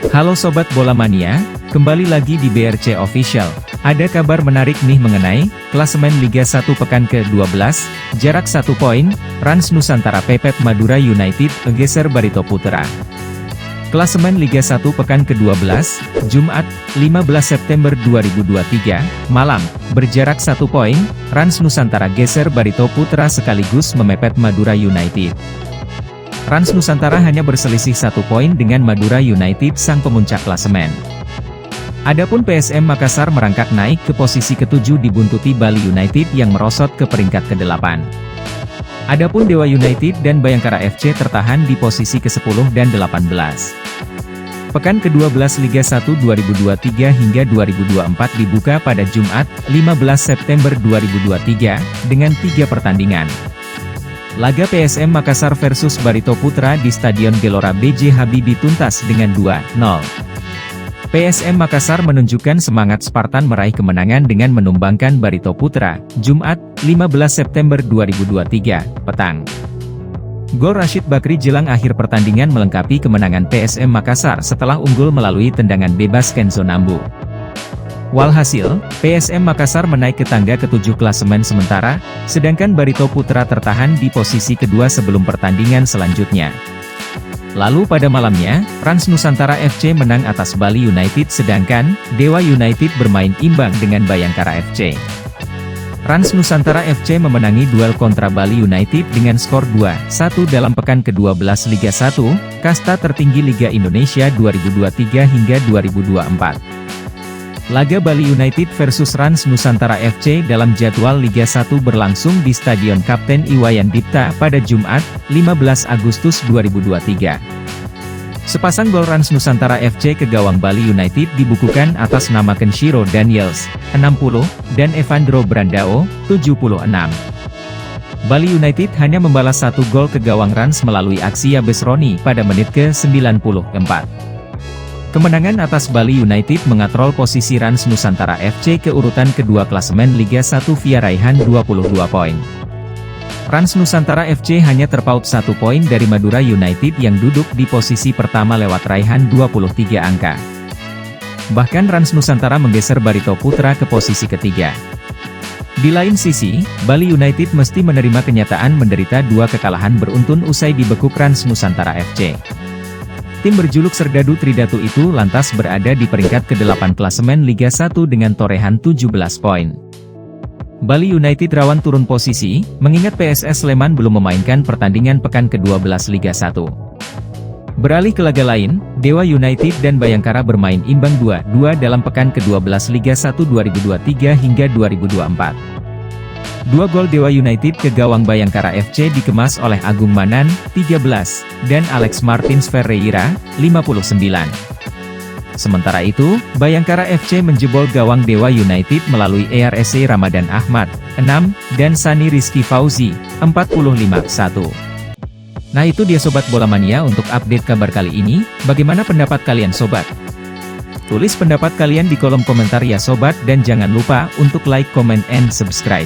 Halo Sobat Bola Mania, kembali lagi di BRC Official. Ada kabar menarik nih mengenai klasemen Liga 1 pekan ke-12, jarak 1 poin, Rans Nusantara pepet Madura United, geser Barito Putra. Klasemen Liga 1 pekan ke-12, Jumat, 15 September 2023, malam, berjarak 1 poin, Rans Nusantara geser Barito Putra sekaligus memepet Madura United. Rans Nusantara hanya berselisih 1 poin dengan Madura United sang pemuncak klasemen. Adapun PSM Makassar merangkak naik ke posisi ke-7 dibuntuti Bali United yang merosot ke peringkat ke-8. Adapun Dewa United dan Bayangkara FC tertahan di posisi ke-10 dan 18. Pekan ke-12 Liga 1 2023 hingga 2024 dibuka pada Jumat, 15 September 2023, dengan 3 pertandingan. Laga PSM Makassar versus Barito Putra di Stadion Gelora B.J. Habibie tuntas dengan 2-0. PSM Makassar menunjukkan semangat Spartan meraih kemenangan dengan menumbangkan Barito Putra, Jumat, 15 September 2023, petang. Gol Rashid Bakri jelang akhir pertandingan melengkapi kemenangan PSM Makassar setelah unggul melalui tendangan bebas Kenzo Nambu. Walhasil, PSM Makassar menaik ke tangga ke-7 klasemen sementara, sedangkan Barito Putra tertahan di posisi kedua sebelum pertandingan selanjutnya. Lalu pada malamnya, Rans Nusantara FC menang atas Bali United sedangkan Dewa United bermain imbang dengan Bayangkara FC. Rans Nusantara FC memenangi duel kontra Bali United dengan skor 2-1 dalam pekan ke-12 Liga 1, kasta tertinggi Liga Indonesia 2023 hingga 2024. Laga Bali United versus Rans Nusantara FC dalam jadwal Liga 1 berlangsung di Stadion Kapten Iwayan Dipta pada Jumat, 15 Agustus 2023. Sepasang gol Rans Nusantara FC ke gawang Bali United dibukukan atas nama Kenshiro Daniels, 60, dan Evandro Brandao, 76. Bali United hanya membalas 1 gol ke gawang Rans melalui aksi Yabes Roni pada menit ke-94. Kemenangan atas Bali United mengatrol posisi Rans Nusantara FC ke urutan kedua klasemen Liga 1 via raihan 22 poin. Rans Nusantara FC hanya terpaut 1 poin dari Madura United yang duduk di posisi pertama lewat raihan 23 angka. Bahkan Rans Nusantara menggeser Barito Putra ke posisi ketiga. Di lain sisi, Bali United mesti menerima kenyataan menderita 2 kekalahan beruntun usai dibekuk Rans Nusantara FC. Tim berjuluk Serdadu Tridatu itu lantas berada di peringkat ke-8 klasemen Liga 1 dengan torehan 17 poin. Bali United rawan turun posisi, mengingat PSS Sleman belum memainkan pertandingan pekan ke-12 Liga 1. Beralih ke laga lain, Dewa United dan Bayangkara bermain imbang 2-2 dalam pekan ke-12 Liga 1 2023 hingga 2024. 2 gol Dewa United ke gawang Bayangkara FC dikemas oleh Agung Manan, 13, dan Alex Martins Ferreira, 59. Sementara itu, Bayangkara FC menjebol gawang Dewa United melalui ERSC Ramadan Ahmad, 6, dan Sani Rizky Fauzi, 45-1. Nah itu dia Sobat Bola Mania untuk update kabar kali ini, bagaimana pendapat kalian Sobat? Tulis pendapat kalian di kolom komentar ya Sobat dan jangan lupa untuk like, comment, and subscribe.